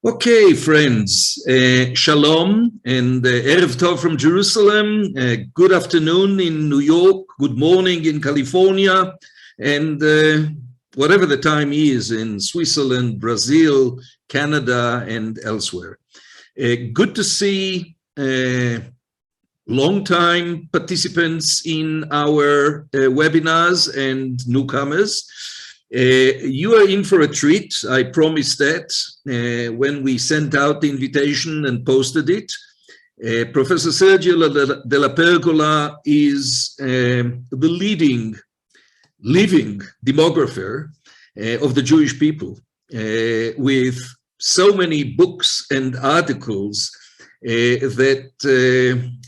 Okay, friends, shalom and Erev Tov from Jerusalem. Good afternoon in New York, good morning in California, and whatever the time is in Switzerland, Brazil, Canada, and elsewhere. Good to see long-time participants in our webinars and newcomers. You are in for a treat, I promise that, when we sent out the invitation and posted it. Professor Sergio Della Pergola is the leading living demographer of the Jewish people, with so many books and articles that,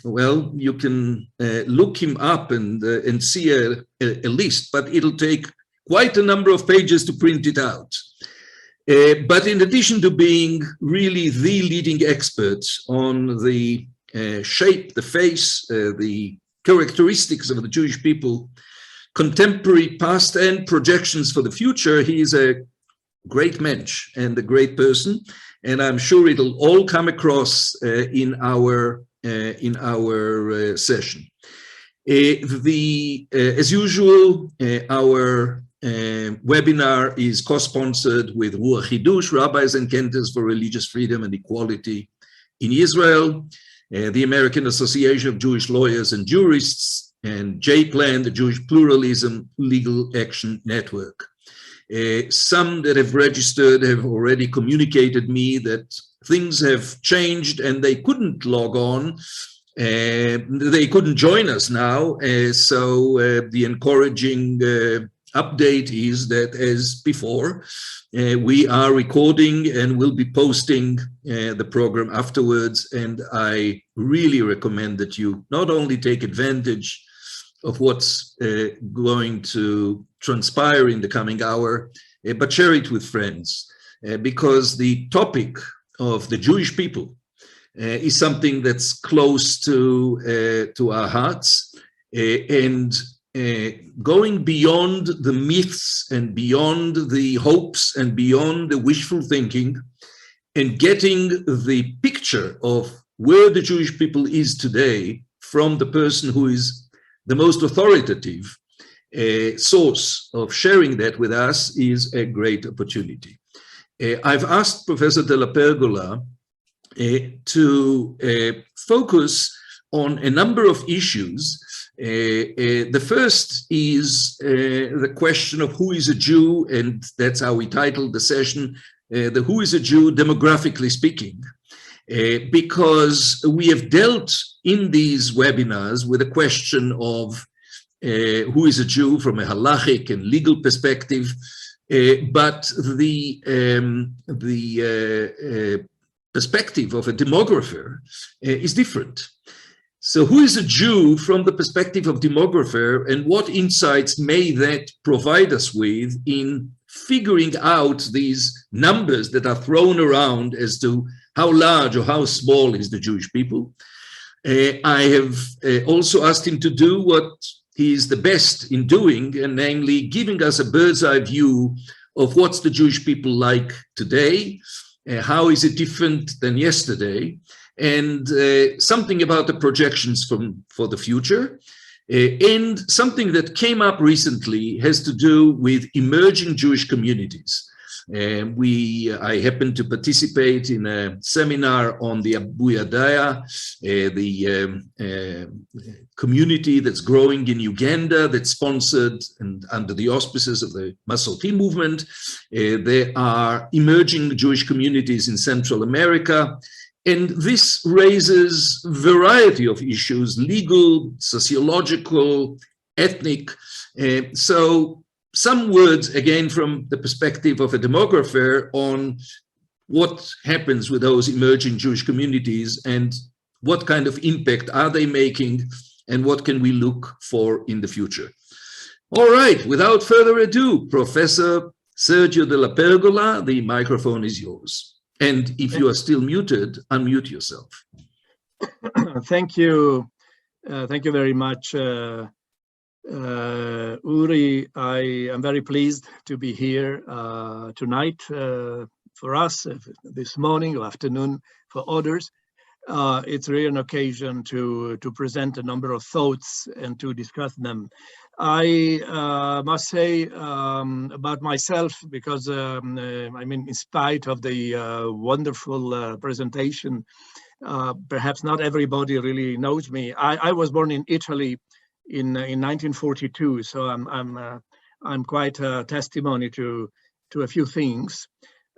well, you can look him up and see a list, but it'll take quite a number of pages to print it out. But in addition to being really the leading expert on the shape, the face, the characteristics of the Jewish people, contemporary, past, and projections for the future, he is a great mensch and a great person. And I'm sure it'll all come across in our session. As usual, our webinar is co-sponsored with Ruach Hidush, Rabbis and Cantors for Religious Freedom and Equality in Israel, the American Association of Jewish Lawyers and Jurists, and JPLAN, the Jewish Pluralism Legal Action Network. Some that have registered have already communicated me that things have changed and they couldn't log on. They couldn't join us now. So the encouraging update is that, as before, we are recording and will be posting the program afterwards. And I really recommend that you not only take advantage of what's going to transpire in the coming hour, but share it with friends, because the topic of the Jewish people is something that's close to our hearts, and going beyond the myths and beyond the hopes and beyond the wishful thinking, and getting the picture of where the Jewish people is today from the person who is the most authoritative source of sharing that with us is a great opportunity. I've asked Professor Della Pergola to focus on a number of issues. The first is the question of who is a Jew, and that's how we titled the session, the Who is a Jew, Demographically Speaking, because we have dealt in these webinars with the question of who is a Jew from a halachic and legal perspective, but the perspective of a demographer is different. So who is a Jew from the perspective of demographer, and what insights may that provide us with in figuring out these numbers that are thrown around as to how large or how small is the Jewish people? I have also asked him to do what he is the best in doing, and namely giving us a bird's eye view of what's the Jewish people like today, how is it different than yesterday, and something about the projections for the future. And something that came up recently has to do with emerging Jewish communities. I happened to participate in a seminar on the Abu Yadaya, the community that's growing in Uganda, that's sponsored and under the auspices of the Masorti movement. There are emerging Jewish communities in Central America. And this raises a variety of issues: legal, sociological, ethnic. So some words, again, from the perspective of a demographer on what happens with those emerging Jewish communities and what kind of impact are they making and what can we look for in the future. All right, without further ado, Professor Sergio Della Pergola, the microphone is yours. And if you are still muted, unmute yourself. Thank you. Thank you very much, Uri. I am very pleased to be here tonight for us this morning or afternoon for others. It's really an occasion to present a number of thoughts and to discuss them. I must say about myself, because I mean, in spite of the wonderful presentation, perhaps not everybody really knows me. I was born in Italy in 1942, so I'm quite a testimony to a few things.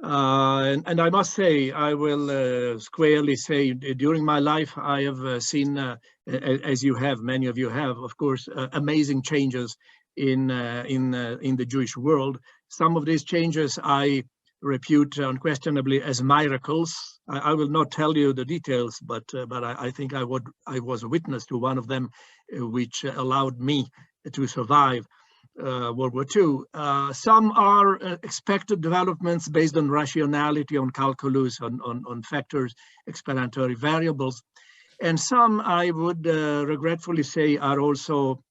And I must say, I will squarely say, during my life, I have seen, as you have, many of you have, of course, amazing changes in the Jewish world. Some of these changes I repute unquestionably as miracles. I will not tell you the details, but I think I was a witness to one of them, which allowed me to survive World War II. Some are expected developments based on rationality, on calculus, on factors, explanatory variables. And some, I would regretfully say, are also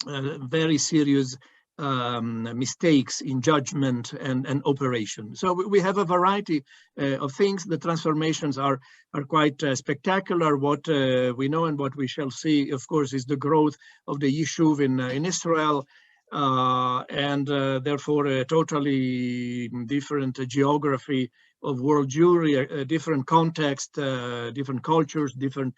very serious mistakes in judgment and operation. So we have a variety of things. The transformations are quite spectacular. What we know and what we shall see, of course, is the growth of the Yishuv in Israel, and therefore a totally different geography of world Jewry, a different context, different cultures, different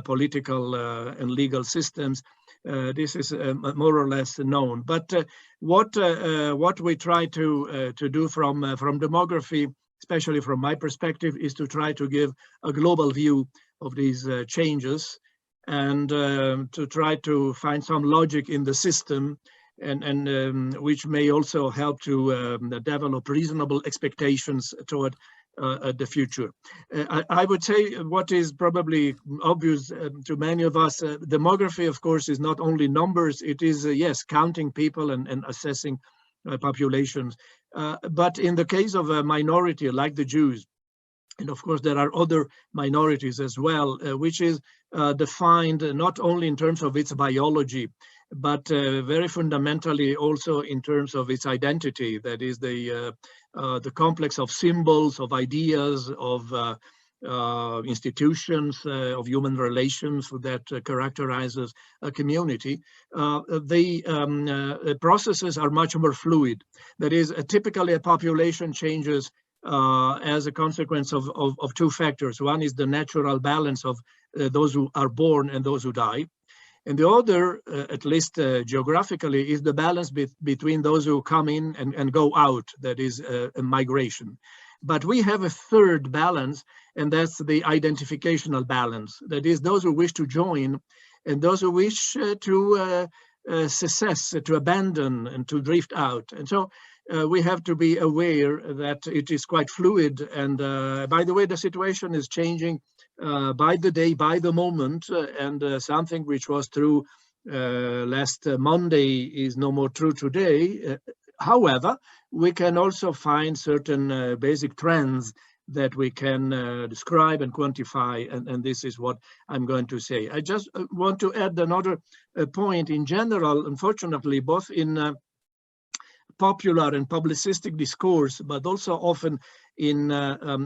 political and legal systems. This is more or less known. But what we try to do from demography, especially from my perspective, is to try to give a global view of these changes, and to try to find some logic in the system, and which may also help to develop reasonable expectations toward the future. I would say what is probably obvious to many of us, demography, of course, is not only numbers. It is, yes, counting people and assessing populations. But in the case of a minority like the Jews, and of course there are other minorities as well, which is defined not only in terms of its biology, but very fundamentally also in terms of its identity. That is the complex of symbols, of ideas, of institutions, of human relations that characterizes a community. The processes are much more fluid. That is, typically a population changes as a consequence of two factors. One is the natural balance of those who are born and those who die. And the other, at least geographically, is the balance between those who come in and go out, that is a migration. But we have a third balance, and that's the identificational balance. That is, those who wish to join and those who wish to cess, to abandon and to drift out. And so we have to be aware that it is quite fluid. And by the way, the situation is changing by the day, by the moment, and something which was true last Monday is no more true today. However, we can also find certain basic trends that we can describe and quantify, and this is what I'm going to say. I just want to add another point. In general, unfortunately, both in popular and publicistic discourse, but also often in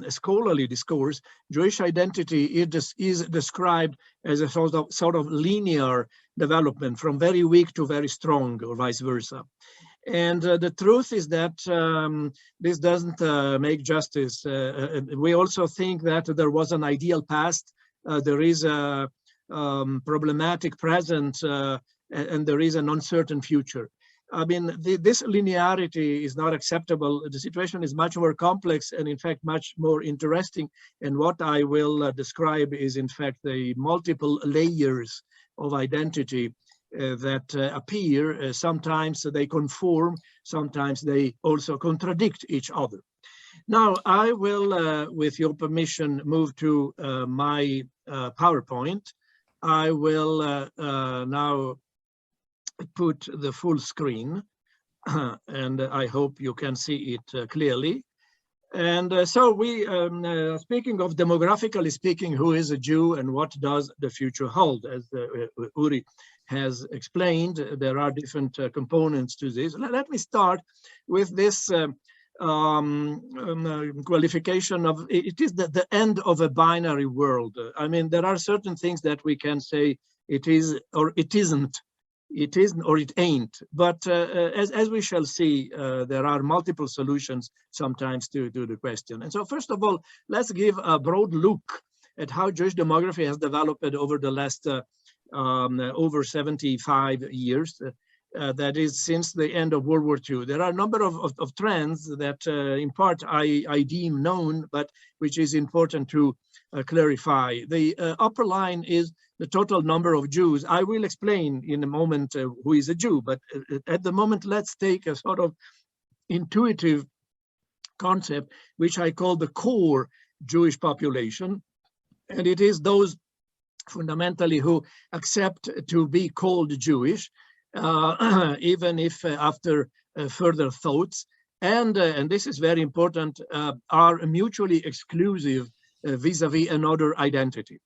scholarly discourse, Jewish identity is described as a sort of linear development from very weak to very strong, or vice versa. And the truth is that this doesn't make justice. We also think that there was an ideal past, there is a problematic present, and there is an uncertain future. I mean, this linearity is not acceptable. The situation is much more complex and, in fact, much more interesting. And what I will describe is, in fact, the multiple layers of identity that appear. Sometimes they conform, sometimes they also contradict each other. Now, I will, with your permission, move to my PowerPoint. I will now put the full screen, and I hope you can see it clearly. And so we, speaking of demographically speaking, who is a Jew and what does the future hold? As Uri has explained, there are different components to this. Let me start with this qualification of it is the end of a binary world. I mean, there are certain things that we can say it is or it isn't, it isn't or it ain't. But as we shall see, there are multiple solutions sometimes to the question. And so, first of all, let's give a broad look at how Jewish demography has developed over the last over 75 years. That is since the end of World War II. There are a number of trends that in part I deem known, but which is important to clarify. The upper line is the total number of Jews. I will explain in a moment who is a Jew, but at the moment, let's take a sort of intuitive concept, which I call the core Jewish population. And it is those fundamentally who accept to be called Jewish, even if after further thoughts, and this is very important, are mutually exclusive vis-a-vis another identity.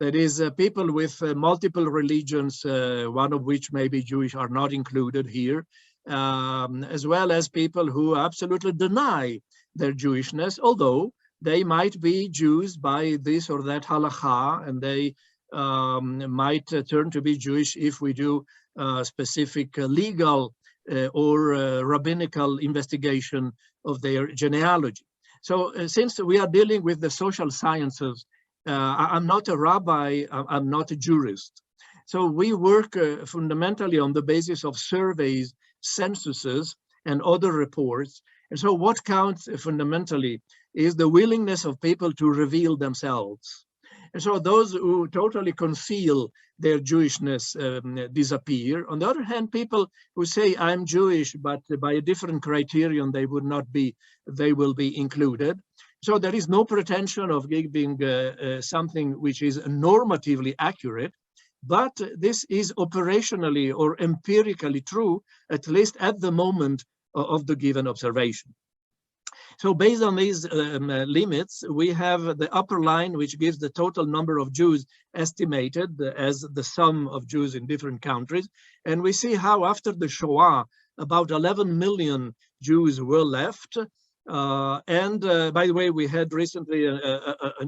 That is, people with multiple religions, one of which may be Jewish, are not included here, as well as people who absolutely deny their Jewishness, although they might be Jews by this or that halakha, and they might turn to be Jewish if we do specific legal or rabbinical investigation of their genealogy. So since we are dealing with the social sciences, I'm not a rabbi, I'm not a jurist. So we work fundamentally on the basis of surveys, censuses, and other reports. And so what counts fundamentally is the willingness of people to reveal themselves. And so those who totally conceal their Jewishness disappear. On the other hand, people who say I'm Jewish, but by a different criterion, they will be included. So there is no pretension of giving something which is normatively accurate, but this is operationally or empirically true, at least at the moment of the given observation. So based on these limits, we have the upper line, which gives the total number of Jews estimated as the sum of Jews in different countries. And we see how after the Shoah, about 11 million Jews were left. By the way, we had recently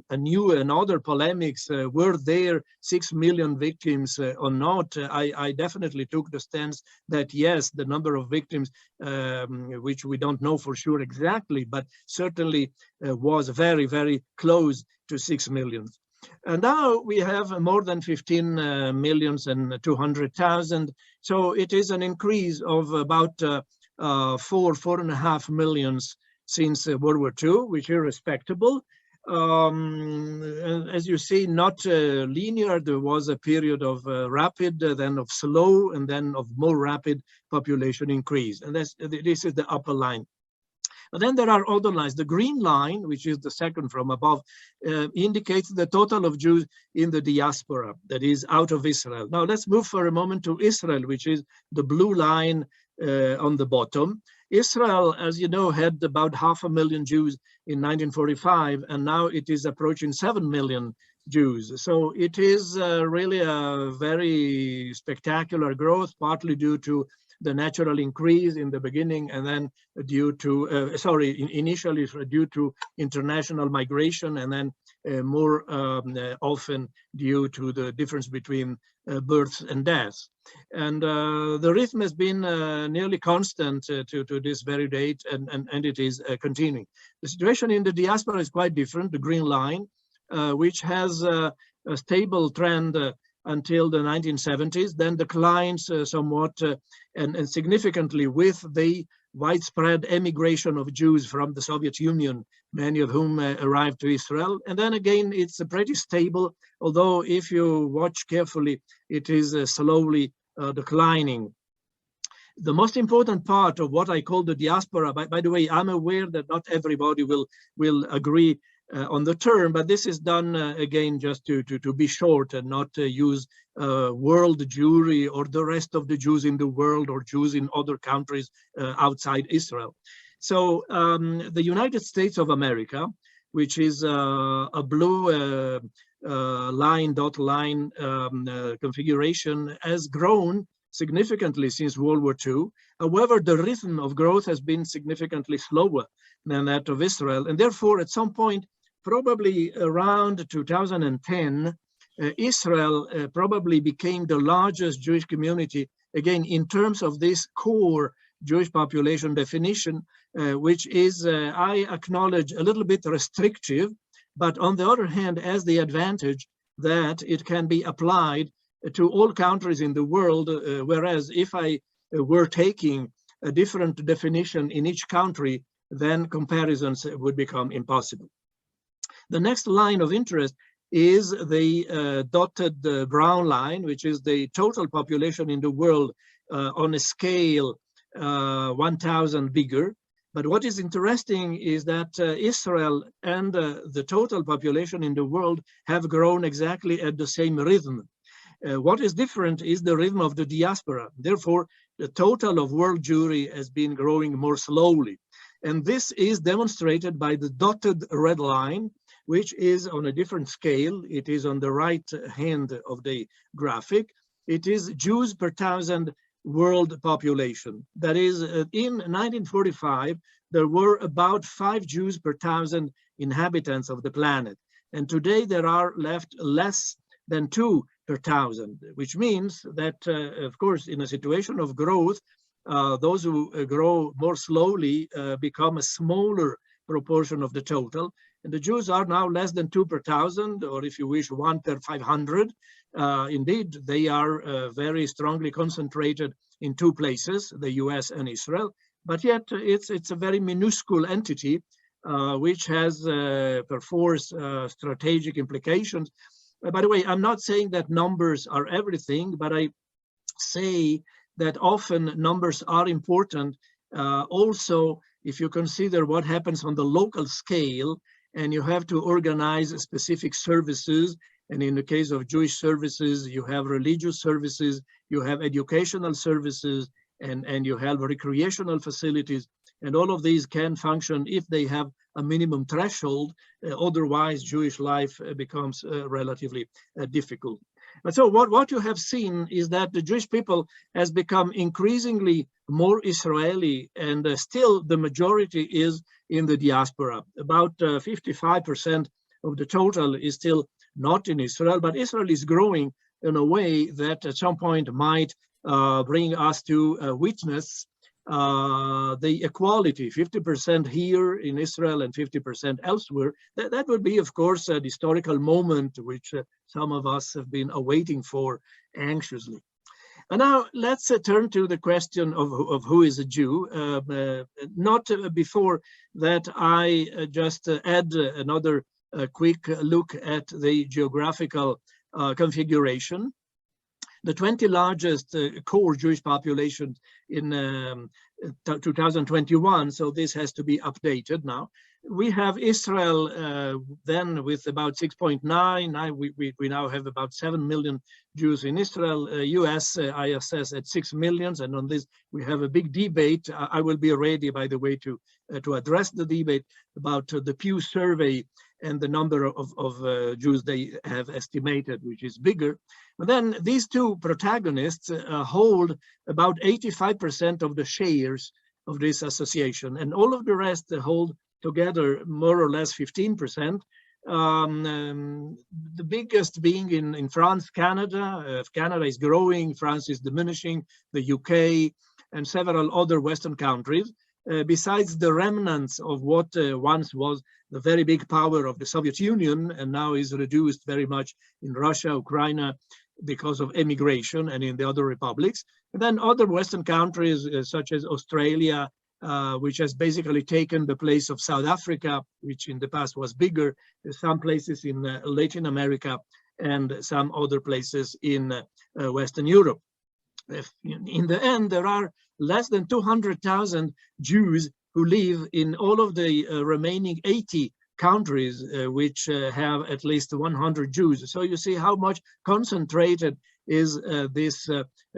another polemics, were there 6 million victims or not? I definitely took the stance that yes, the number of victims, which we don't know for sure exactly, but certainly was very, very close to 6 million. And now we have more than 15 millions and 200,000. So it is an increase of about 4.5 millions since World War II, which is respectable. As you see, not linear. There was a period of rapid, then of slow, and then of more rapid population increase. And this is the upper line. But then there are other lines. The green line, which is the second from above, indicates the total of Jews in the diaspora, that is out of Israel. Now let's move for a moment to Israel, which is the blue line on the bottom. Israel, as you know, had about 500,000 Jews in 1945, and now it is approaching 7 million Jews. So it is really a very spectacular growth, partly due to the natural increase in the beginning, and then due to, initially due to international migration, and then more often due to the difference between births and deaths. And the rhythm has been nearly constant to this very date, and it is continuing. The situation in the diaspora is quite different. The green line, which has a stable trend until the 1970s, then declines somewhat and significantly with the widespread emigration of Jews from the Soviet Union, many of whom arrived to Israel. And then again, it's pretty stable, although if you watch carefully, it is slowly declining. The most important part of what I call the diaspora, by the way, I'm aware that not everybody will agree on the term, but this is done again just to be short and not use world Jewry or the rest of the Jews in the world or Jews in other countries outside Israel. So the United States of America, which is a blue dot line configuration, has grown significantly since World War II. However, the rhythm of growth has been significantly slower than that of Israel. And therefore, at some point, probably around 2010, Israel probably became the largest Jewish community, again, in terms of this core Jewish population definition, which is, I acknowledge, a little bit restrictive, but on the other hand, has the advantage that it can be applied to all countries in the world, whereas if I were taking a different definition in each country, then comparisons would become impossible. The next line of interest is the dotted brown line, which is the total population in the world on a scale 1,000 bigger. But what is interesting is that Israel and the total population in the world have grown exactly at the same rhythm. What is different is the rhythm of the diaspora. Therefore, the total of world Jewry has been growing more slowly. And this is demonstrated by the dotted red line, which is on a different scale. It is on the right hand of the graphic. It is Jews per thousand world population. That is, in 1945, there were about 5 Jews per thousand inhabitants of the planet. And today there are left less than 2 per thousand, which means that, of course, in a situation of growth, those who grow more slowly become a smaller proportion of the total. And the Jews are now less than 2 per thousand, or if you wish, 1 per 500. Indeed, they are very strongly concentrated in 2 places, the US and Israel. But yet it's a very minuscule entity, which has perforce strategic implications. By the way, I'm not saying that numbers are everything, but I say that often numbers are important. Also, if you consider what happens on the local scale, and you have to organize specific services, and in the case of Jewish services, you have religious services, you have educational services, and you have recreational facilities, and all of these can function if they have a minimum threshold. Otherwise, Jewish life becomes relatively difficult. But so what you have seen is that the Jewish people has become increasingly more Israeli, and still the majority is in the diaspora. About 55% of the total is still not in Israel, but Israel is growing in a way that at some point might bring us to witness the equality, 50% here in Israel and 50% elsewhere. That would be, of course, a historical moment which some of us have been awaiting for anxiously. And now let's turn to the question of who is a Jew. Not before that, I just add another quick look at the geographical configuration. The 20 largest core Jewish populations in 2021, so this has to be updated now. We have Israel then with about 6.9. We now have about 7 million Jews in Israel. US, I assess at 6 million, and on this we have a big debate. I will be ready, by the way, to address the debate about the Pew survey and the number of Jews they have estimated, which is bigger. But then these two protagonists hold about 85% of the shares of this association, and all of the rest hold together more or less 15%. The biggest being in France, Canada. Canada is growing, France is diminishing, the UK, and several other Western countries. Besides the remnants of what once was the very big power of the Soviet Union, and now is reduced very much in Russia, Ukraine, because of emigration, and in the other republics. And then other Western countries, such as Australia, which has basically taken the place of South Africa, which in the past was bigger, some places in Latin America, and some other places in Western Europe. In the end, there are less than 200,000 Jews who live in all of the remaining 80 countries which have at least 100 Jews. So you see how much concentrated is this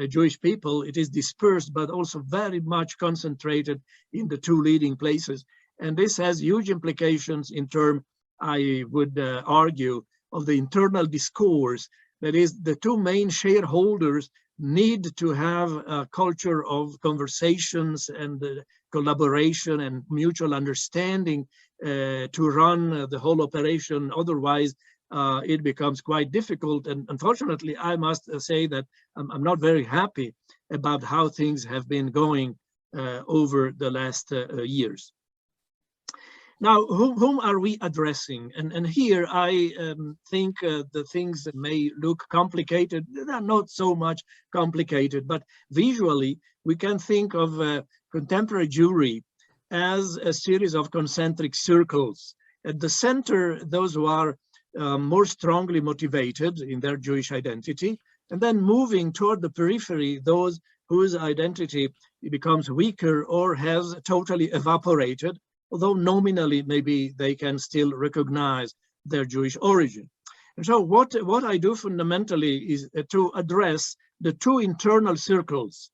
Jewish people. It is dispersed, but also very much concentrated in the two leading places. And this has huge implications in terms, I would argue, of the internal discourse. That is, the two main shareholders need to have a culture of conversations and collaboration and mutual understanding to run the whole operation. Otherwise, it becomes quite difficult. And unfortunately, I must say that I'm not very happy about how things have been going over the last years. Now, whom are we addressing? And here I think the things may look complicated. They're not so much complicated, but visually we can think of contemporary Jewry as a series of concentric circles. At the center, those who are more strongly motivated in their Jewish identity, and then moving toward the periphery, those whose identity becomes weaker or has totally evaporated, although nominally maybe they can still recognize their Jewish origin. And so what I do fundamentally is to address the two internal circles.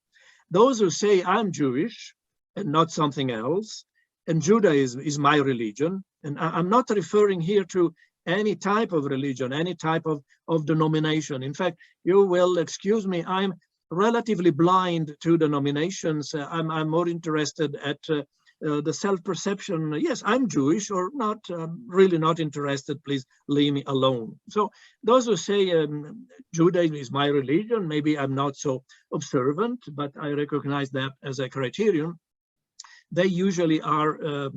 Those who say I'm Jewish and not something else, and Judaism is my religion. And I'm not referring here to any type of religion, any type of denomination. In fact, you will excuse me, I'm relatively blind to denominations. I'm more interested at the self-perception. Yes, I'm Jewish or not, really not interested, please leave me alone. So those who say Judaism is my religion, maybe I'm not so observant, but I recognize that as a criterion. They usually are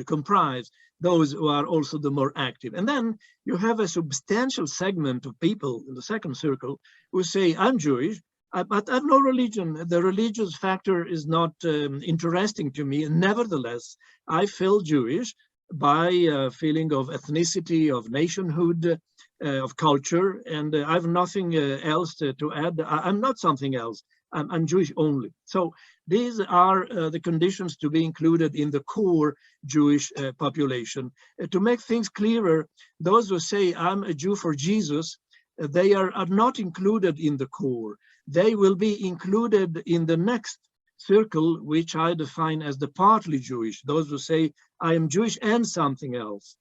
comprise those who are also the more active. And then you have a substantial segment of people in the second circle who say, I'm Jewish, but I have no religion. The religious factor is not interesting to me. And nevertheless, I feel Jewish by a feeling of ethnicity, of nationhood, of culture, and I have nothing else to add. I'm not something else. I'm Jewish only. So these are the conditions to be included in the core Jewish population. To make things clearer, those who say I'm a Jew for Jesus, they are not included in the core. They will be included in the next circle, which I define as the partly Jewish, those who say I am Jewish and something else.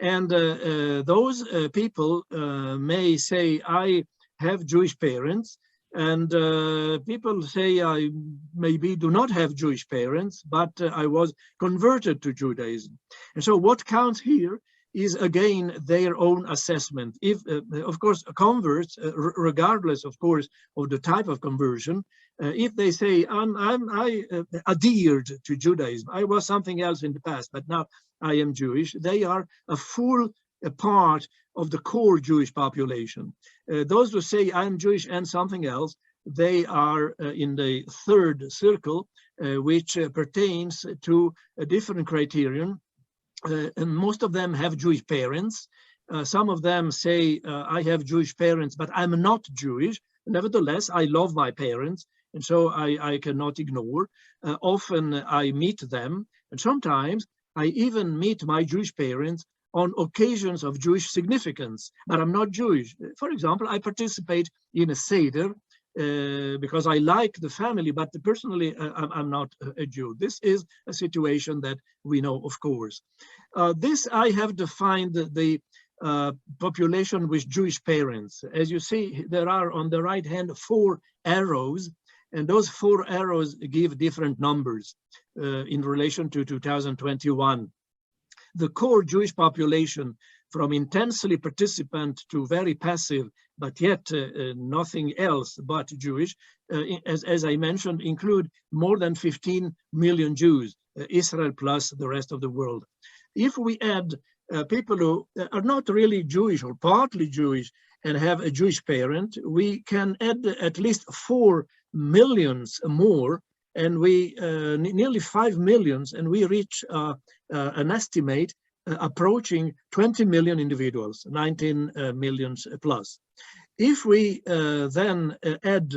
And those people may say I have Jewish parents, and people say I maybe do not have Jewish parents, but I was converted to Judaism. And so what counts here is again their own assessment. If, of course, converts, regardless, of course, of the type of conversion, if they say I adhered to Judaism, I was something else in the past, but now I am Jewish, they are a full part of the core Jewish population. Those who say I'm Jewish and something else, they are in the third circle, which pertains to a different criterion. And most of them have Jewish parents. Some of them say, I have Jewish parents, but I'm not Jewish. Nevertheless, I love my parents, and so I cannot ignore. Often I meet them, and sometimes I even meet my Jewish parents on occasions of Jewish significance, but I'm not Jewish. For example, I participate in a Seder because I like the family, but personally, I'm not a Jew. This is a situation that we know, of course. This I have defined the population with Jewish parents. As you see, there are on the right hand 4 arrows, and those 4 arrows give different numbers in relation to 2021. The core Jewish population, from intensely participant to very passive, but yet nothing else but Jewish, as I mentioned, include more than 15 million Jews, Israel plus the rest of the world. If we add people who are not really Jewish or partly Jewish and have a Jewish parent, we can add at least 4 millions more, and we nearly 5 millions, and we reach an estimate approaching 20 million individuals, 19 millions plus. If we then add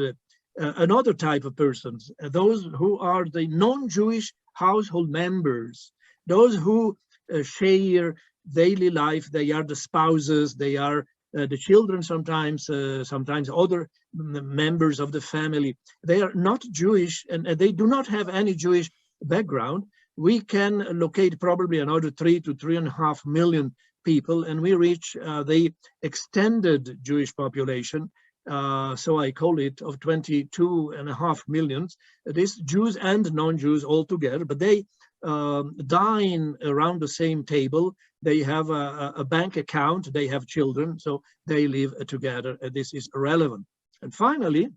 another type of persons, those who are the non-Jewish household members, those who share daily life, they are the spouses, they are the children sometimes, sometimes other members of the family, they are not Jewish and they do not have any Jewish background, we can locate probably another 3 to 3.5 million people, and we reach the extended Jewish population, so I call it, of 22.5 million. This Jews and non-Jews all together, but they dine around the same table. They have a bank account, they have children, so they live together. This is relevant. And finally,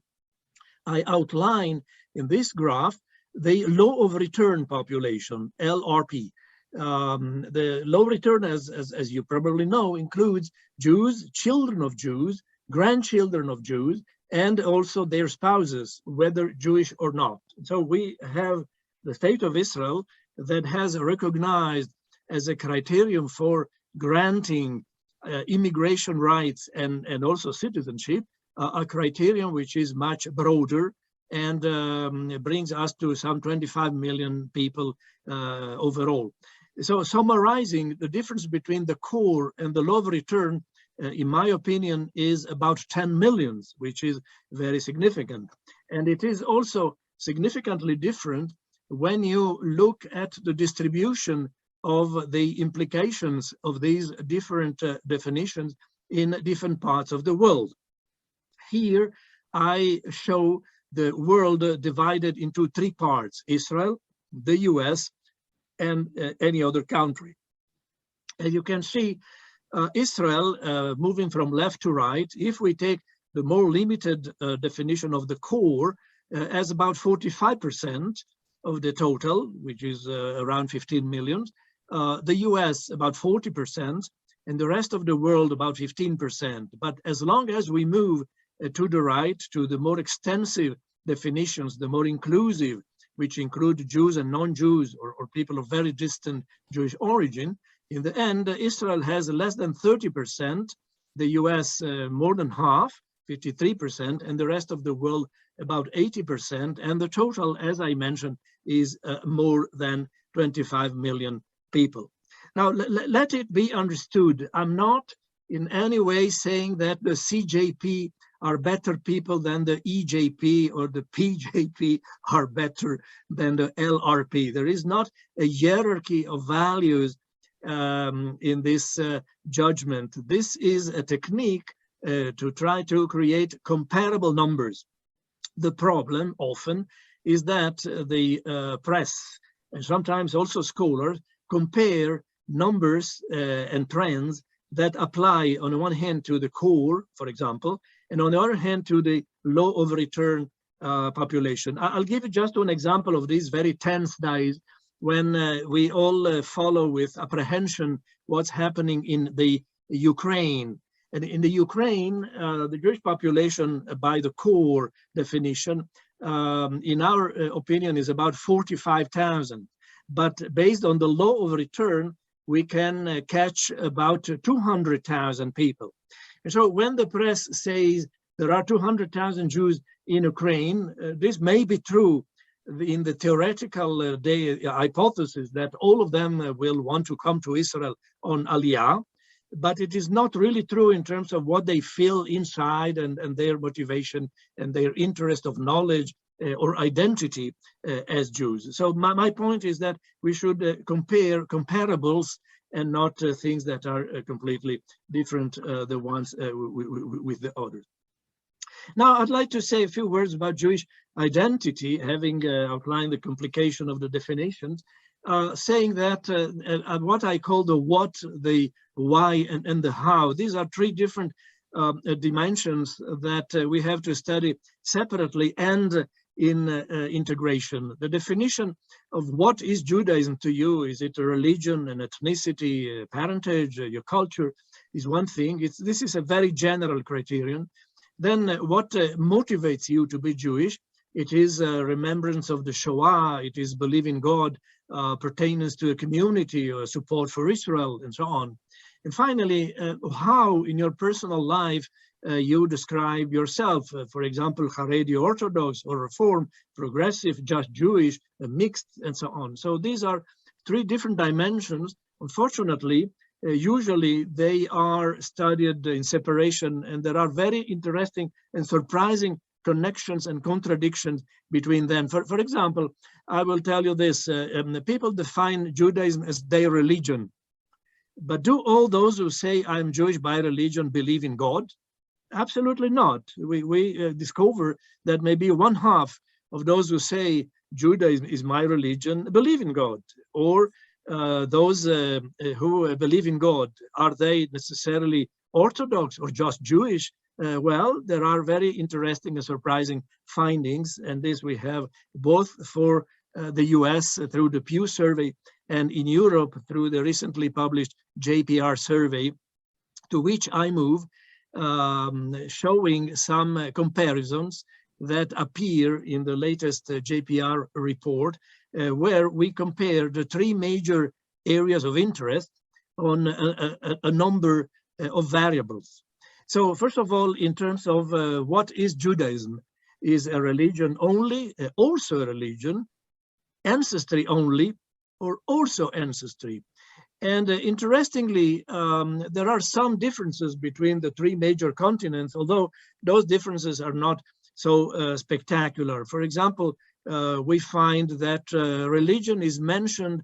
I outline in this graph the low of return population, LRP. The low return, as you probably know, includes Jews, children of Jews, grandchildren of Jews, and also their spouses, whether Jewish or not. So we have the state of Israel that has recognized as a criterion for granting immigration rights and also citizenship, a criterion which is much broader and brings us to some 25 million people overall. So summarizing, the difference between the core and the low of return, in my opinion, is about 10 millions, which is very significant. And it is also significantly different when you look at the distribution of the implications of these different definitions in different parts of the world. Here, I show the world divided into three parts: Israel, the US, and any other country. As you can see, Israel, moving from left to right, if we take the more limited definition of the core, as about 45% of the total, which is around 15 million, the US about 40%, and the rest of the world about 15%. But as long as we move to the right, to the more extensive definitions, the more inclusive, which include Jews and non-Jews or people of very distant Jewish origin, in the end, Israel has less than 30%, the US more than half, 53%, and the rest of the world about 80%. And the total, as I mentioned, is more than 25 million people. Now, let it be understood, I'm not in any way saying that the CJP are better people than the EJP or the PJP are better than the LRP. There is not a hierarchy of values in this judgment. This is a technique to try to create comparable numbers. The problem often is that the press and sometimes also scholars compare numbers and trends that apply on the one hand to the core, for example, and on the other hand to the low of return population. I'll give you just one example of these very tense days when we all follow with apprehension what's happening in the Ukraine. And in the Ukraine, the Jewish population by the core definition, in our opinion, is about 45,000. But based on the law of return, we can catch about 200,000 people. And so when the press says there are 200,000 Jews in Ukraine, this may be true in the theoretical hypothesis that all of them will want to come to Israel on Aliyah, but it is not really true in terms of what they feel inside and their motivation and their interest of knowledge or identity as Jews. So my point is that we should compare comparables and not things that are completely different, the ones with the others. Now, I'd like to say a few words about Jewish identity, having outlined the complication of the definitions, saying that what I call the what, the why, and the how, these are three different dimensions that we have to study separately and in integration. The definition of what is Judaism to you, is it a religion, an ethnicity, parentage, your culture, is one thing. This is a very general criterion. Then what motivates you to be Jewish? It is a remembrance of the Shoah, it is belief in God, pertainance to a community, or support for Israel, and so on. And finally, how in your personal life you describe yourself, for example, Haredi Orthodox or Reform, progressive, just Jewish, mixed, and so on. So these are three different dimensions. Unfortunately, usually they are studied in separation, and there are very interesting and surprising connections and contradictions between them. For example, I will tell you this, people define Judaism as their religion, but do all those who say I'm Jewish by religion believe in God? Absolutely not. We discover that maybe 1/2 of those who say Judaism is my religion believe in God, or those who believe in God, are they necessarily Orthodox or just Jewish? Well, there are very interesting and surprising findings, and this we have both for the US through the Pew survey and in Europe through the recently published JPR survey, to which I move, showing some comparisons that appear in the latest JPR report, where we compare the 3 major areas of interest on a number of variables. So first of all, in terms of what is Judaism? Is a religion only, also a religion, ancestry only, or also ancestry? And interestingly, there are some differences between the 3 major continents, although those differences are not so spectacular. For example, we find that religion is mentioned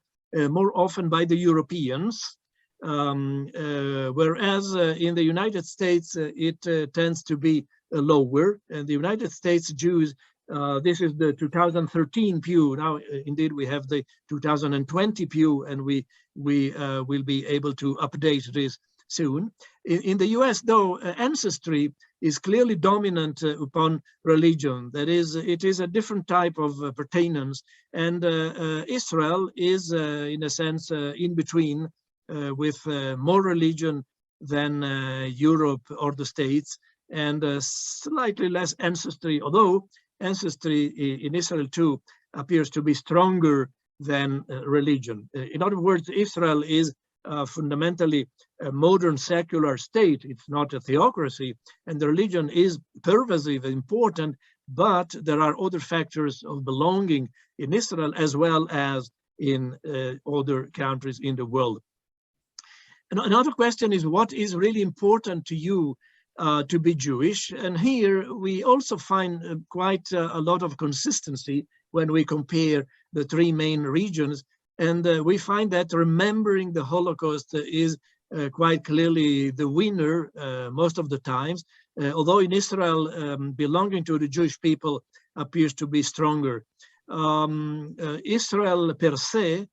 more often by the Europeans, whereas in the United States, it tends to be lower. And the United States Jews, this is the 2013 Pew. Now, indeed, we have the 2020 Pew, and we will be able to update this soon. In the US, though, ancestry is clearly dominant upon religion. That is, it is a different type of pertainance, and Israel is, in a sense, in between, with more religion than Europe or the States, and slightly less ancestry, although ancestry in Israel too appears to be stronger than religion. In other words, Israel is fundamentally a modern secular state. It's not a theocracy, and the religion is pervasive and important, but there are other factors of belonging in Israel as well as in other countries in the world. And another question is, what is really important to you to be Jewish? And here we also find quite a lot of consistency when we compare the 3 main regions. And we find that remembering the Holocaust is quite clearly the winner most of the times, although in Israel, belonging to the Jewish people appears to be stronger. Israel per se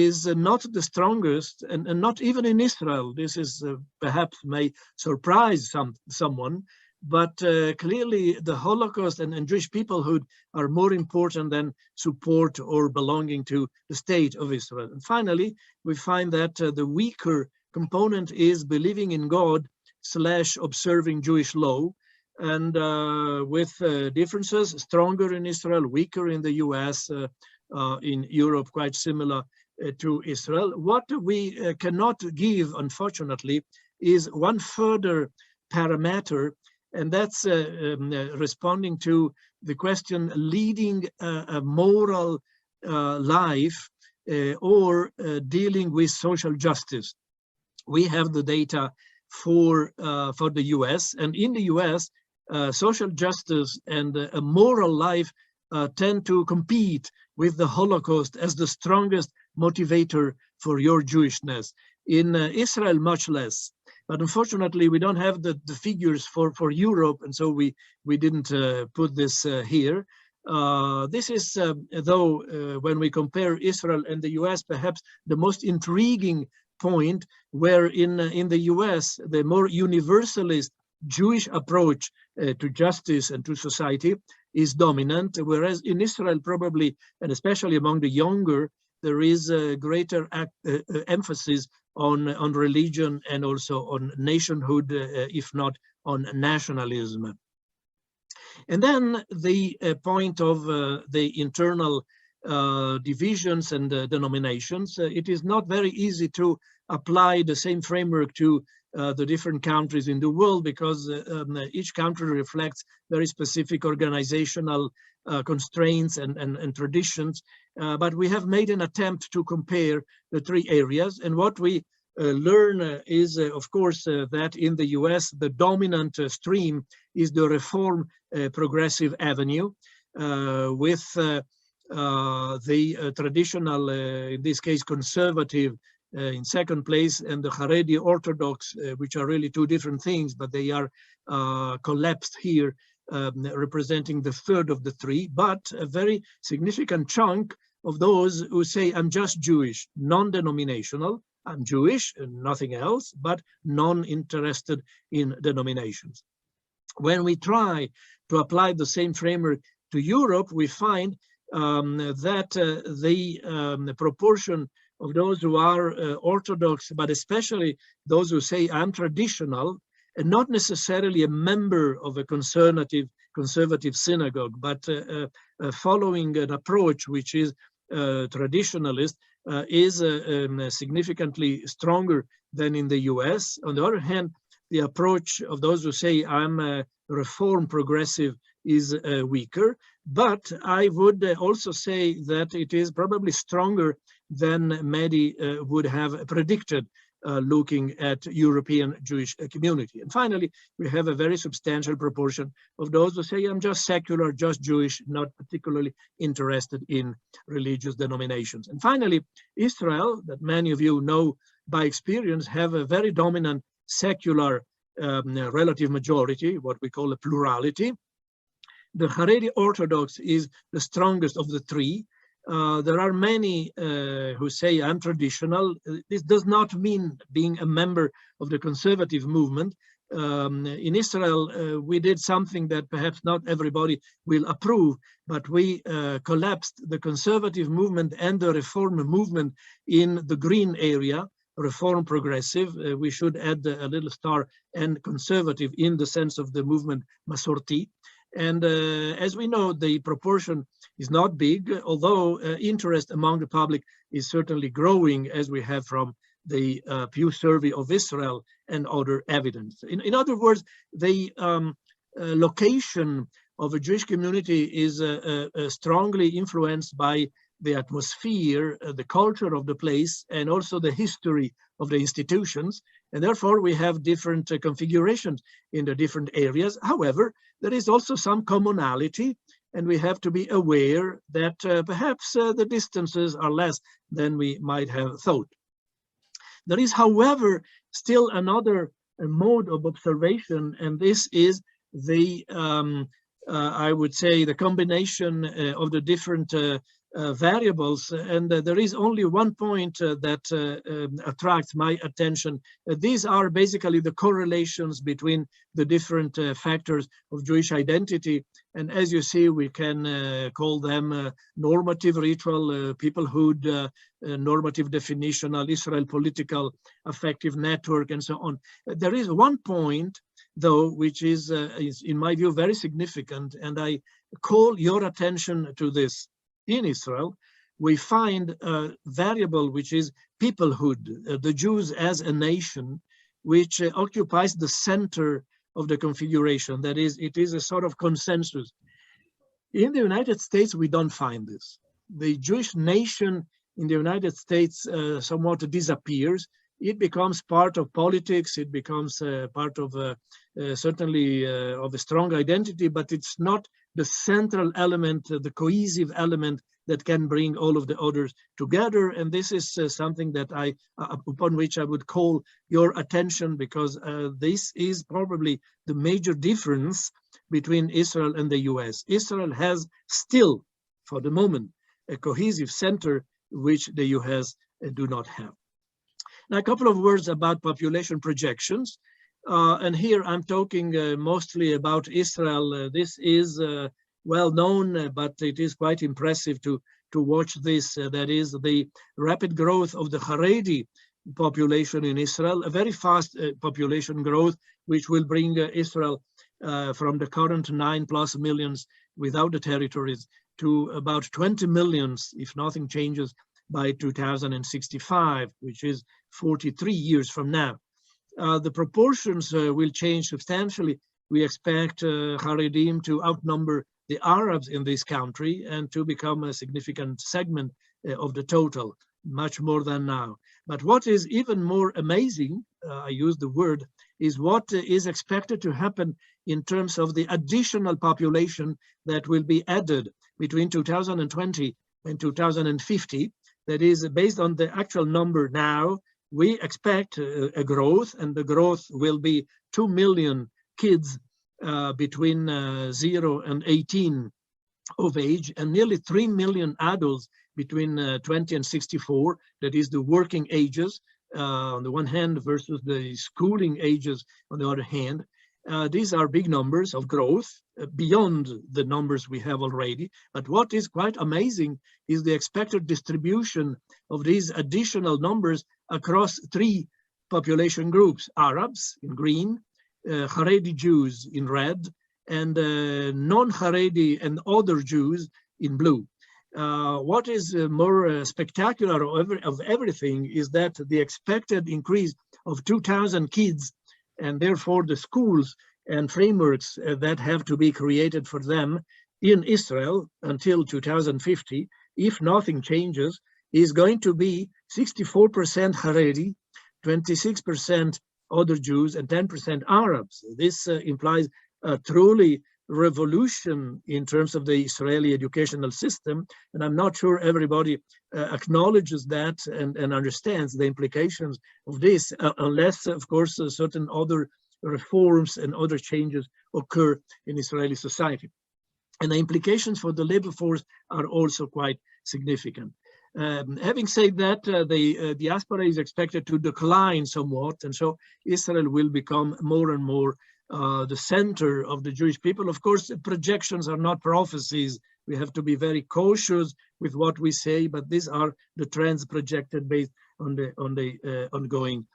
is not the strongest, and not even in Israel. This is perhaps may surprise someone, but clearly the Holocaust and Jewish peoplehood are more important than support or belonging to the state of Israel. And finally, we find that the weaker component is believing in God / observing Jewish law, and with differences, stronger in Israel, weaker in the US, in Europe, quite similar to Israel. What we cannot give, unfortunately, is one further parameter, and that's responding to the question, leading a moral life or dealing with social justice. We have the data for the US, and in the US, social justice and a moral life tend to compete with the Holocaust as the strongest motivator for your Jewishness. In Israel, much less. But unfortunately, we don't have the figures for Europe, and so we didn't put this here. This is, though, when we compare Israel and the US, perhaps the most intriguing point, where in the US, the more universalist Jewish approach to justice and to society is dominant, whereas in Israel, probably, and especially among the younger, there is a greater emphasis on religion and also on nationhood, if not on nationalism. And then the point of the internal divisions and denominations. It is not very easy to apply the same framework to the different countries in the world, because each country reflects very specific organizational constraints and traditions. But we have made an attempt to compare the 3 areas. And what we learn is, of course, that in the US, the dominant stream is the Reform Progressive Avenue, with the traditional, in this case, conservative in second place, and the Haredi Orthodox, which are really two different things, but they are collapsed here, representing the third of the three, but a very significant chunk of those who say, I'm just Jewish, non-denominational, I'm Jewish and nothing else, but non-interested in denominations. When we try to apply the same framework to Europe, we find that the proportion of those who are Orthodox, but especially those who say I'm traditional, and not necessarily a member of a conservative synagogue, but following an approach which is traditionalist, is significantly stronger than in the US. On the other hand, the approach of those who say I'm a reform progressive is weaker, but I would also say that it is probably stronger than many would have predicted looking at European Jewish community. And finally, we have a very substantial proportion of those who say, I'm just secular, just Jewish, not particularly interested in religious denominations. And finally, Israel, that many of you know by experience, have a very dominant secular relative majority, what we call a plurality. The Haredi Orthodox is the strongest of the three. There are many who say I'm traditional. This does not mean being a member of the conservative movement. In Israel, we did something that perhaps not everybody will approve, but we collapsed the conservative movement and the reform movement in the green area, reform progressive. We should add a little star and conservative in the sense of the movement Masorti. And as we know, the proportion is not big, although interest among the public is certainly growing, as we have from the Pew Survey of Israel and other evidence. In other words, the location of a Jewish community is strongly influenced by the atmosphere, the culture of the place, and also the history of the institutions. And therefore, we have different configurations in the different areas. However, there is also some commonality, and we have to be aware that perhaps the distances are less than we might have thought. There is, however, still another mode of observation, and this is the, I would say, the combination of the different variables, and there is only one point that attracts my attention. These are basically the correlations between the different factors of Jewish identity, and as you see, we can call them normative ritual, peoplehood, normative definitional, Israel political, affective network, and so on. There is one point, though, which is in my view very significant, and I call your attention to this. In Israel, we find a variable which is peoplehood, the Jews as a nation, which occupies the center of the configuration. That is, it is a sort of consensus. In the United States, we don't find this. The Jewish nation in the United States somewhat disappears. It becomes part of politics. It becomes part of certainly of a strong identity, but it's not the central element, the cohesive element that can bring all of the others together. And this is something that upon which I would call your attention, because this is probably the major difference between Israel and the US. Israel has still, for the moment, a cohesive center, which the US do not have. Now, a couple of words about population projections. And here I'm talking mostly about Israel. This is well known, but it is quite impressive to watch this. That is the rapid growth of the Haredi population in Israel, a very fast population growth, which will bring Israel from the current 9+ millions without the territories to about 20 millions, if nothing changes, by 2065, which is 43 years from now. The proportions will change substantially. We expect Haredim to outnumber the Arabs in this country and to become a significant segment of the total, much more than now. But what is even more amazing, I use the word, is what is expected to happen in terms of the additional population that will be added between 2020 and 2050. That is, based on the actual number now, we expect a growth, and the growth will be 2 million kids between 0 and 18 of age, and nearly 3 million adults between 20 and 64, that is the working ages on the one hand versus the schooling ages on the other hand. These are big numbers of growth beyond the numbers we have already. But what is quite amazing is the expected distribution of these additional numbers across 3 population groups: Arabs in green, Haredi Jews in red, and non-Haredi and other Jews in blue. What is more spectacular of everything is that the expected increase of 2,000 kids, and therefore the schools and frameworks that have to be created for them in Israel until 2050, if nothing changes, is going to be 64% Haredi, 26% other Jews, and 10% Arabs. This implies a truly revolution in terms of the Israeli educational system, and I'm not sure everybody acknowledges that and understands the implications of this, unless, of course, certain other reforms and other changes occur in Israeli society. And the implications for the labor force are also quite significant. Having said that, the diaspora is expected to decline somewhat, and so Israel will become more and more the center of the Jewish people. Of course, projections are not prophecies. We have to be very cautious with what we say, but these are the trends projected based on the ongoing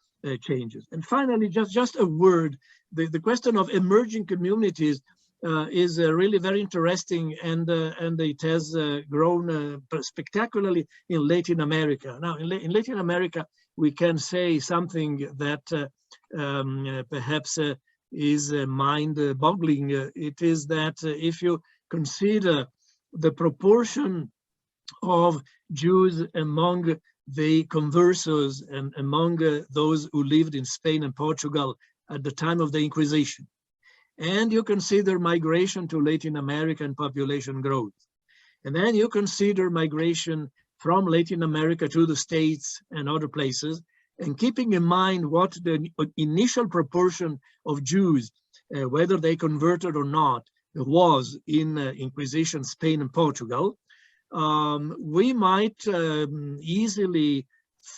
changes. And finally, just a word, the question of emerging communities is really very interesting, and it has grown spectacularly in Latin America. Now, in Latin America, we can say something that perhaps is mind-boggling. It is that if you consider the proportion of Jews among the conversos and among those who lived in Spain and Portugal at the time of the Inquisition, and you consider migration to Latin America and population growth, and then you consider migration from Latin America to the States and other places, and keeping in mind what the initial proportion of Jews, whether they converted or not, was in Inquisition, Spain and Portugal, we might easily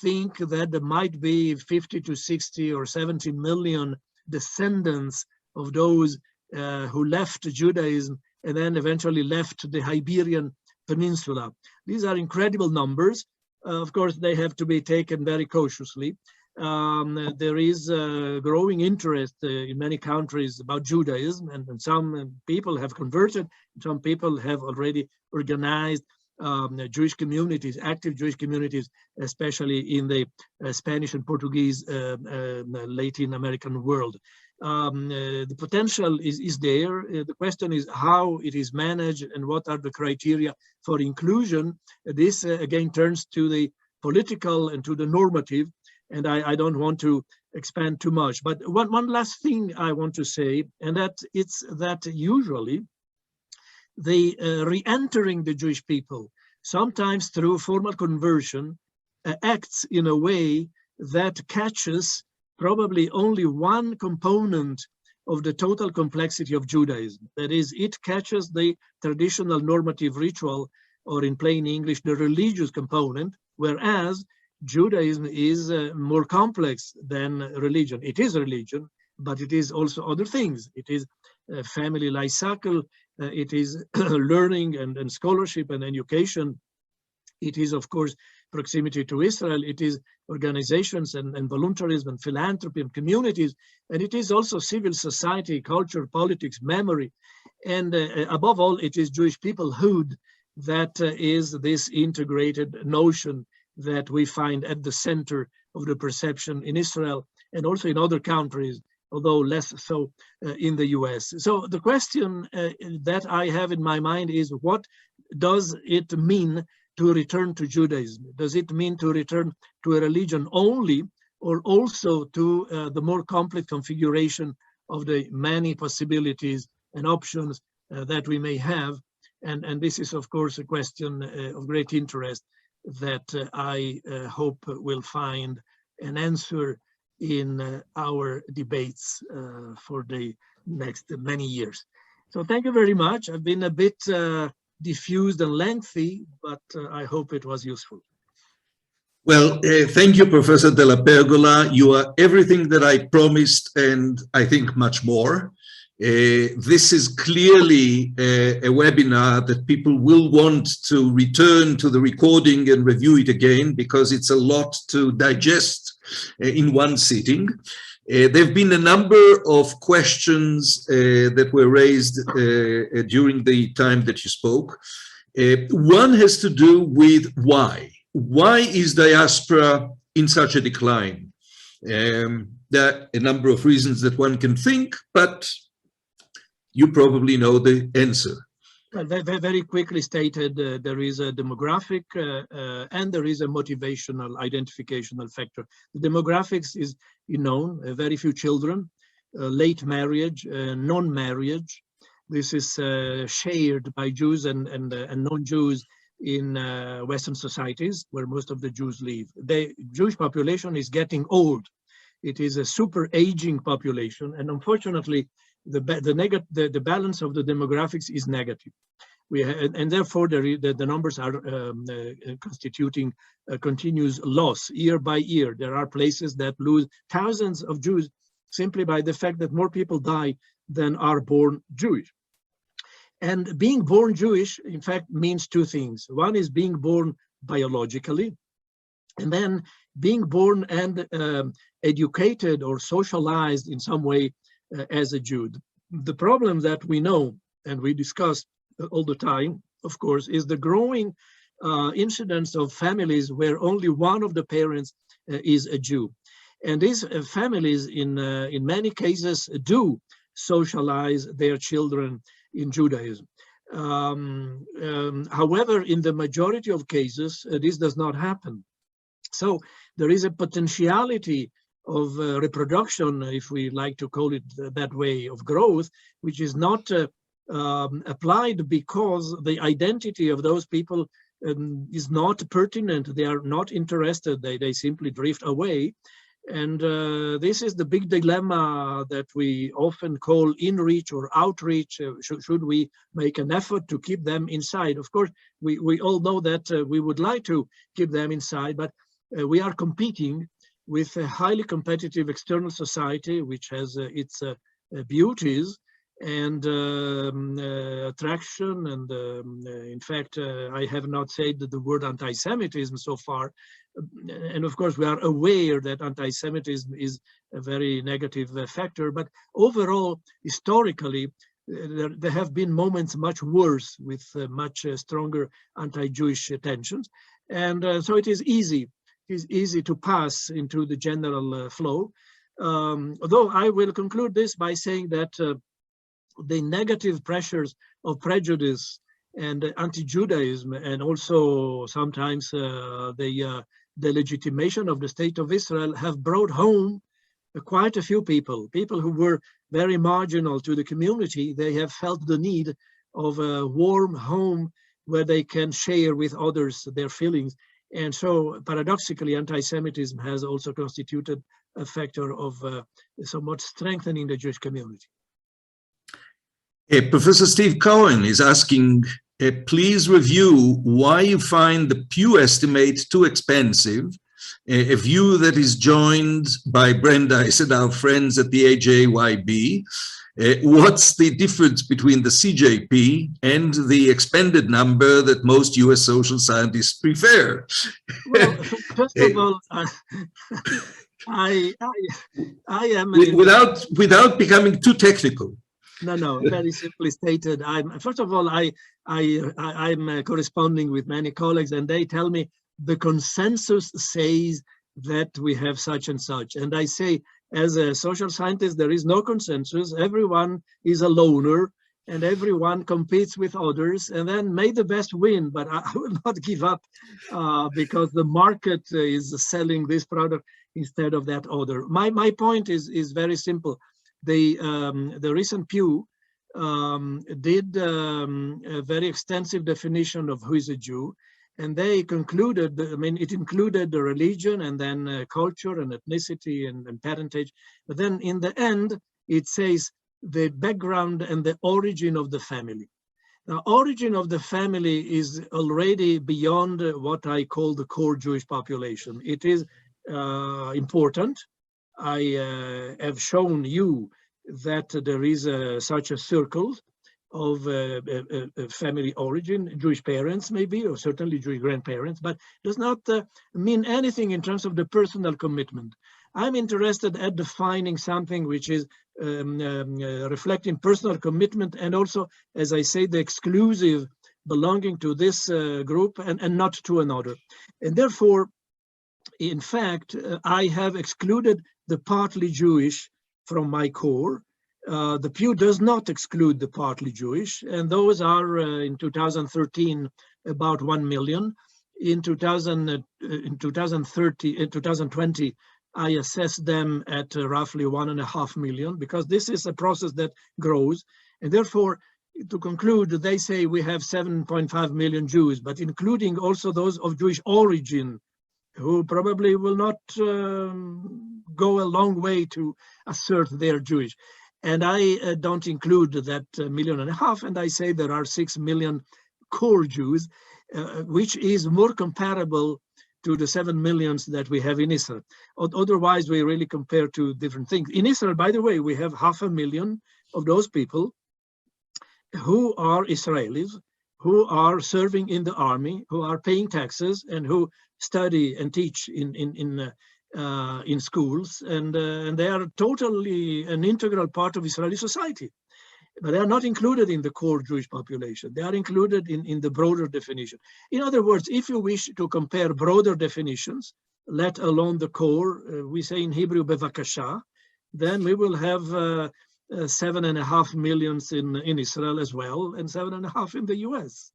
think that there might be 50 to 60 or 70 million descendants of those who left Judaism and then eventually left the Iberian Peninsula. These are incredible numbers. Of course, they have to be taken very cautiously. There is a growing interest in many countries about Judaism, and some people have converted, some people have already organized Jewish communities, active Jewish communities, especially in the Spanish and Portuguese Latin American world. The potential is there. The question is how it is managed and what are the criteria for inclusion. This again turns to the political and to the normative, and I don't want to expand too much. But one last thing I want to say, and that it's that usually the re-entering the Jewish people, sometimes through formal conversion, acts in a way that catches probably only one component of the total complexity of Judaism. That is, it catches the traditional normative ritual, or in plain English, the religious component, whereas Judaism is more complex than religion. It is religion, but it is also other things. It is family life cycle, it is learning and scholarship and education. It is, of course, proximity to Israel. It is organizations and voluntarism and philanthropy and communities. And it is also civil society, culture, politics, memory. And above all, it is Jewish peoplehood that is this integrated notion that we find at the center of the perception in Israel and also in other countries, although less so in the US. So the question that I have in my mind is, what does it mean to return to Judaism? Does it mean to return to a religion only, or also to the more complex configuration of the many possibilities and options that we may have? And this is, of course, a question of great interest that I hope will find an answer in our debates for the next many years. So thank you very much. I've been a bit diffused and lengthy, but I hope it was useful. Well, thank you, Professor Della Pergola. You are everything that I promised, and I think much more. This is clearly a webinar that people will want to return to the recording and review it again, because it's a lot to digest in one sitting. There have been a number of questions that were raised during the time that you spoke. One has to do with why. Why is diaspora in such a decline? There are a number of reasons that one can think, but you probably know the answer. Well, very quickly stated, there is a demographic and there is a motivational identificational factor. The demographics is, very few children, late marriage, non-marriage. This is shared by Jews and non-Jews in Western societies where most of the Jews live. The Jewish population is getting old. It is a super aging population, and unfortunately, the balance of the demographics is negative. And therefore, the numbers are constituting a continuous loss year by year. There are places that lose thousands of Jews simply by the fact that more people die than are born Jewish. And being born Jewish, in fact, means two things. One is being born biologically, and then being born and educated or socialized in some way as a Jew. The problem that we know and we discuss all the time, of course, is the growing incidence of families where only one of the parents is a Jew. And these families, in many cases, do socialize their children in Judaism. However, in the majority of cases, this does not happen. So there is a potentiality of reproduction, if we like to call it that way, of growth, which is not applied because the identity of those people is not pertinent. They are not interested. They simply drift away. And this is the big dilemma that we often call in-reach or outreach. Should we make an effort to keep them inside? Of course, we all know that we would like to keep them inside, but we are competing with a highly competitive external society, which has its beauties and attraction. And in fact, I have not said the word anti-Semitism so far. And of course, we are aware that anti-Semitism is a very negative factor. But overall, historically, there have been moments much worse with much stronger anti-Jewish tensions. And so it is easy. It is easy to pass into the general flow. Although I will conclude this by saying that the negative pressures of prejudice and anti-Judaism, and also sometimes the legitimation of the State of Israel, have brought home quite a few people who were very marginal to the community. They have felt the need of a warm home where they can share with others their feelings. And so, paradoxically, anti-Semitism has also constituted a factor of somewhat strengthening the Jewish community. Professor Steve Cohen is asking, please review why you find the Pew estimate too expensive, a view that is joined by Brenda, I said, our friends at the AJYB. What's the difference between the CJP and the expanded number that most US social scientists prefer? Well, first of all, I am... Without becoming too technical. No, very simply stated. First of all, I'm corresponding with many colleagues, and they tell me the consensus says that we have such and such. And I say, as a social scientist, there is no consensus. Everyone is a loner, and everyone competes with others, and then may the best win. But I will not give up because the market is selling this product instead of that other. My point is very simple. The recent Pew did a very extensive definition of who is a Jew, And they concluded, I mean, it included the religion and then culture and ethnicity and parentage. But then in the end, it says the background and the origin of the family. Now, origin of the family is already beyond what I call the core Jewish population. It is important. I have shown you that there is such a circle of family origin, Jewish parents maybe, or certainly Jewish grandparents, but does not mean anything in terms of the personal commitment. I'm interested at defining something which is reflecting personal commitment, and also, as I say, the exclusive belonging to this group and not to another. And therefore, in fact, I have excluded the partly Jewish from my core. The Pew does not exclude the partly Jewish, and those are in 2013 about 1 million. In 2020, I assessed them at roughly 1.5 million, because this is a process that grows. And therefore, to conclude, they say we have 7.5 million Jews, but including also those of Jewish origin, who probably will not go a long way to assert they're Jewish. And I don't include that 1.5 million, and I say there are 6 million core Jews, which is more comparable to the 7 millions that we have in Israel. Otherwise, we really compare two different things. In Israel, by the way, we have 500,000 of those people who are Israelis, who are serving in the army, who are paying taxes, and who study and teach in schools, and they are totally an integral part of Israeli society. But they are not included in the core Jewish population. They are included in the broader definition. In other words, if you wish to compare broader definitions, let alone the core, we say in Hebrew, bevakasha, then we will have 7.5 million in Israel as well, and 7.5 in the US.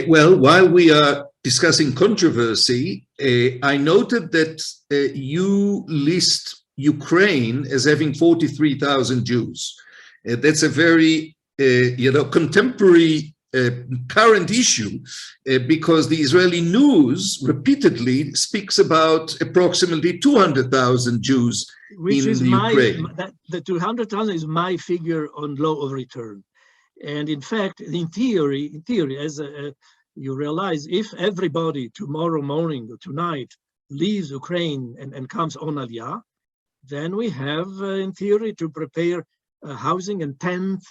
Well, while we are discussing controversy, I noted that you list Ukraine as having 43,000 Jews. That's a very, contemporary current issue, because the Israeli news repeatedly speaks about approximately 200,000 Jews in Ukraine. The 200,000 is my figure on law of return. And in fact, in theory, as you realize, if everybody tomorrow morning or tonight leaves Ukraine and comes on Aliyah, then we have, in theory, to prepare housing and tents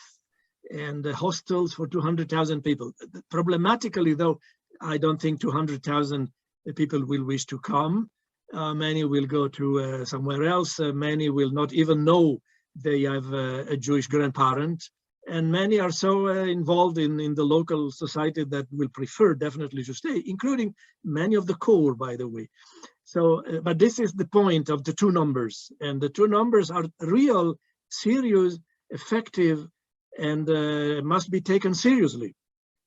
and hostels for 200,000 people. Problematically, though, I don't think 200,000 people will wish to come. Many will go to somewhere else. Many will not even know they have a Jewish grandparent. And many are so involved in the local society that will prefer definitely to stay, including many of the core, by the way. So, but this is the point of the two numbers. And the two numbers are real, serious, effective, and must be taken seriously.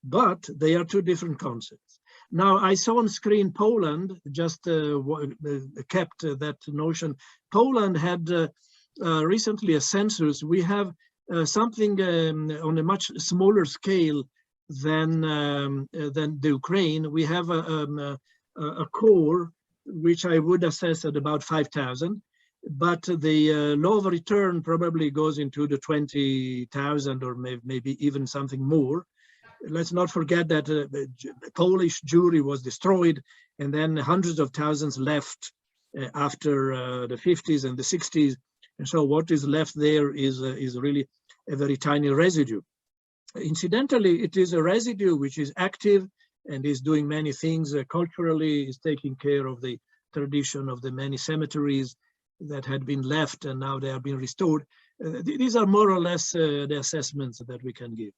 But they are two different concepts. Now, I saw on screen Poland, just kept that notion. Poland had recently a census. We have something on a much smaller scale than the Ukraine. We have a core which I would assess at about 5,000, but the law of return probably goes into the 20,000 or maybe even something more. Let's not forget that Polish Jewry was destroyed, and then hundreds of thousands left after the 50s and the 60s. And so what is left there is really a very tiny residue. Incidentally, it is a residue which is active and is doing many things culturally, is taking care of the tradition of the many cemeteries that had been left and now they are being restored. These are more or less the assessments that we can give.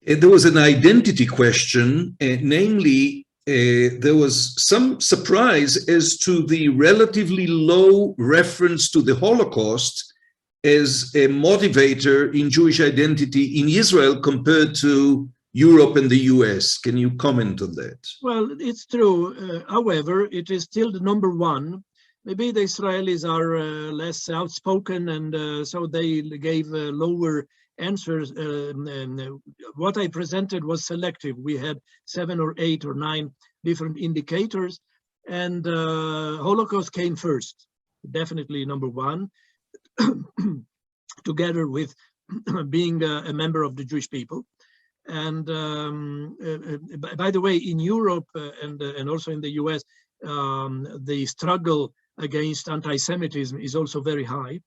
There was an identity question, namely, there was some surprise as to the relatively low reference to the Holocaust as a motivator in Jewish identity in Israel compared to Europe and the US. Can you comment on that? Well, it's true. However, it is still the number one. maybe the Israelis are less outspoken, and so they gave lower answers. What I presented was selective. We had 7 or 8 or 9 different indicators, and Holocaust came first, definitely number 1, together with being a member of the Jewish people. And by the way, in Europe and also in the US, the struggle against anti-Semitism is also very high.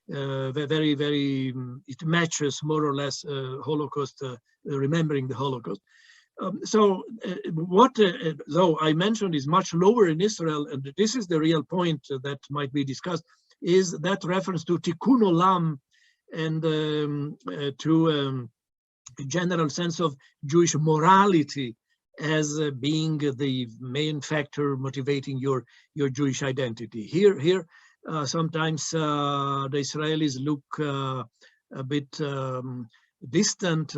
It matches more or less Holocaust, remembering the Holocaust. So what, though I mentioned, is much lower in Israel, and this is the real point that might be discussed, is that reference to tikkun olam and to a general sense of Jewish morality as being the main factor motivating your Jewish identity. Here, sometimes the Israelis look a bit distant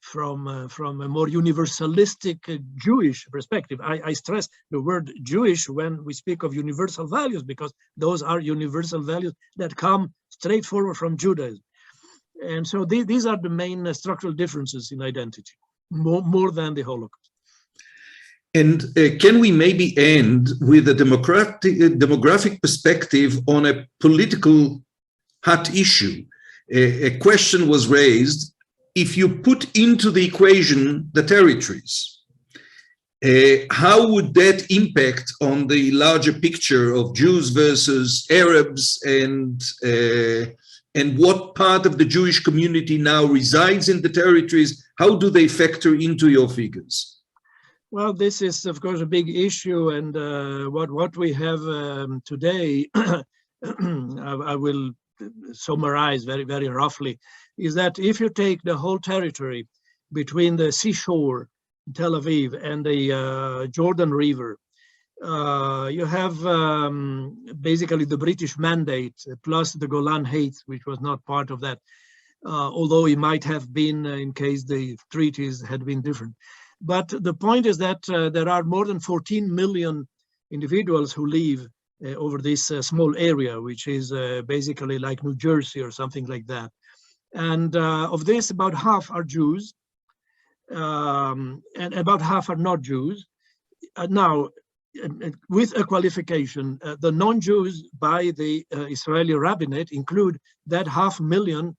from a more universalistic Jewish perspective. I stress the word Jewish when we speak of universal values, because those are universal values that come straight forward from Judaism. And so these are the main structural differences in identity, more than the Holocaust. And can we maybe end with a demographic perspective on a political hot issue? A question was raised: if you put into the equation the territories, how would that impact on the larger picture of Jews versus Arabs, and what part of the Jewish community now resides in the territories? How do they factor into your figures? Well, this is, of course, a big issue, and what we have today, I will summarize very roughly, is that if you take the whole territory between the seashore, Tel Aviv, and the Jordan River, you have basically the British Mandate plus the Golan Heights, which was not part of that, although it might have been in case the treaties had been different. But the point is that there are more than 14 million individuals who live over this small area, which is basically like New Jersey or something like that. And of this, about half are Jews, and about half are not Jews. Now, with a qualification, the non-Jews by the Israeli rabbinate include that 500,000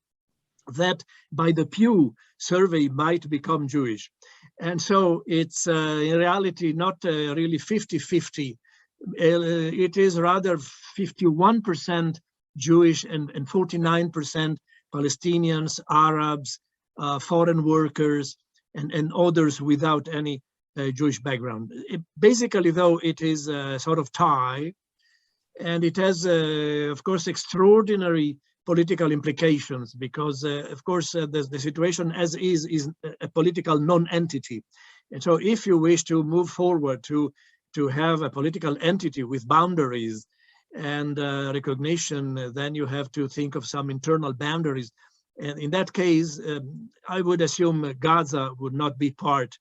that by the Pew survey might become Jewish. And so it's in reality not really 50-50. It is rather 51% Jewish and 49% Palestinians, Arabs, foreign workers, and others without any Jewish background. Basically, though, it is a sort of tie, and it has, of course, extraordinary political implications, because, of course, the situation as is a political non-entity. And so if you wish to move forward to have a political entity with boundaries and recognition, then you have to think of some internal boundaries. And in that case, I would assume Gaza would not be part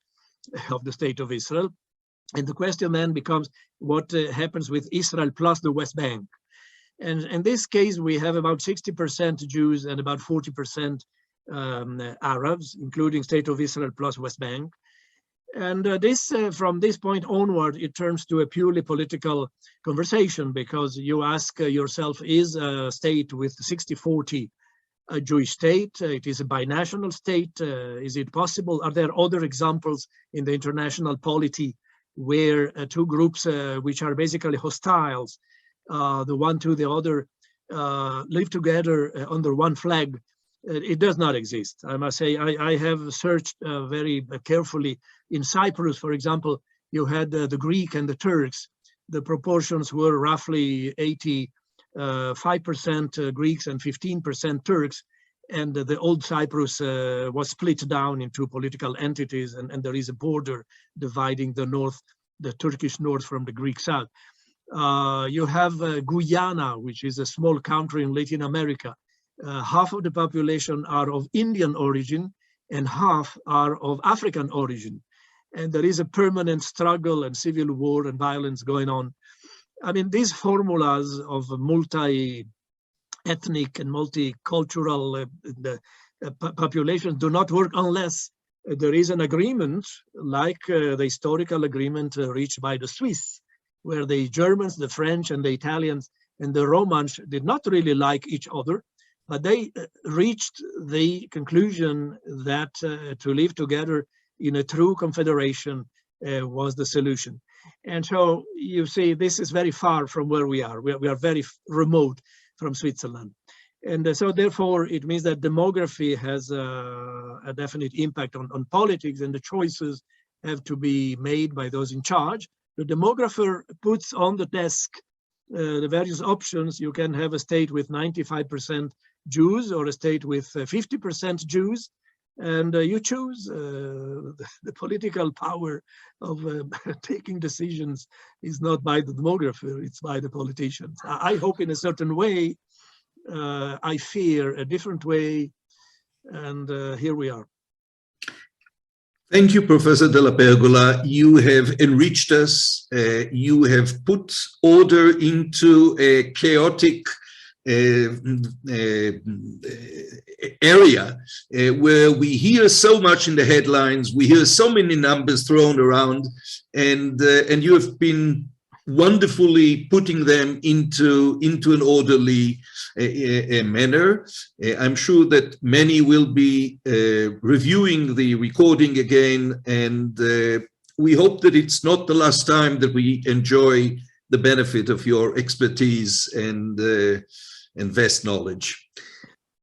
of the state of Israel. And the question then becomes what happens with Israel plus the West Bank. And in this case, we have about 60% Jews and about 40% Arabs, including State of Israel plus West Bank. And from this point onward, it turns to a purely political conversation, because you ask yourself, is a state with 60-40 a Jewish state? It is a binational state. Is it possible? Are there other examples in the international polity where two groups which are basically hostiles, the one to the other, live together under one flag? It does not exist. I must say, I have searched very carefully. In Cyprus, for example, you had the Greek and the Turks. The proportions were roughly 85% Greeks and 15% Turks. And the old Cyprus was split down into political entities, and there is a border dividing the north, the Turkish north from the Greek south. You have Guyana, which is a small country in Latin America. Half of the population are of Indian origin and half are of African origin. And there is a permanent struggle and civil war and violence going on. I mean, these formulas of multi-ethnic and multicultural populations do not work unless there is an agreement, like the historical agreement reached by the Swiss, where the Germans, the French, and the Italians and the Romans did not really like each other, but they reached the conclusion that to live together in a true confederation was the solution. And so you see, this is very far from where we are. We are very remote from Switzerland. And so therefore, it means that demography has a definite impact on politics, and the choices have to be made by those in charge. The demographer puts on the desk the various options. You can have a state with 95% Jews or a state with 50% Jews, and you choose. The political power of taking decisions is not by the demographer, it's by the politicians. I hope in a certain way, I fear a different way, and here we are. Thank you, Professor Della Pergola. You have enriched us. You have put order into a chaotic area where we hear so much in the headlines, we hear so many numbers thrown around, and you have been wonderfully putting them into an orderly manner. I'm sure that many will be reviewing the recording again, and we hope that it's not the last time that we enjoy the benefit of your expertise and vast knowledge.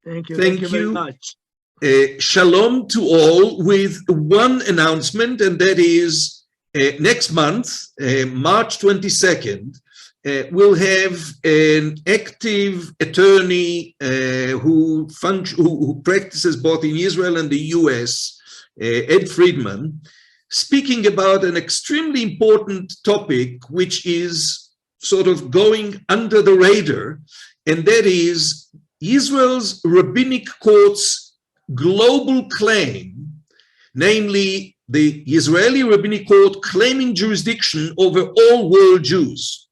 Thank you. Thank you very much. Shalom to all, with one announcement, and that is next month, March 22nd, we'll have an active attorney who practices both in Israel and the US, Ed Friedman, speaking about an extremely important topic, which is sort of going under the radar, and that is Israel's rabbinic court's global claim, namely the Israeli Rabbinic Court claiming jurisdiction over all world Jews.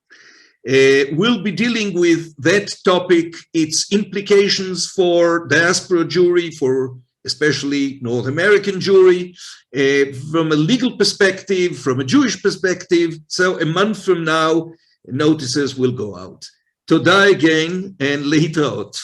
We'll be dealing with that topic, its implications for diaspora Jewry, for especially North American Jewry, from a legal perspective, from a Jewish perspective. So a month from now, notices will go out. Toda again, and להתראות.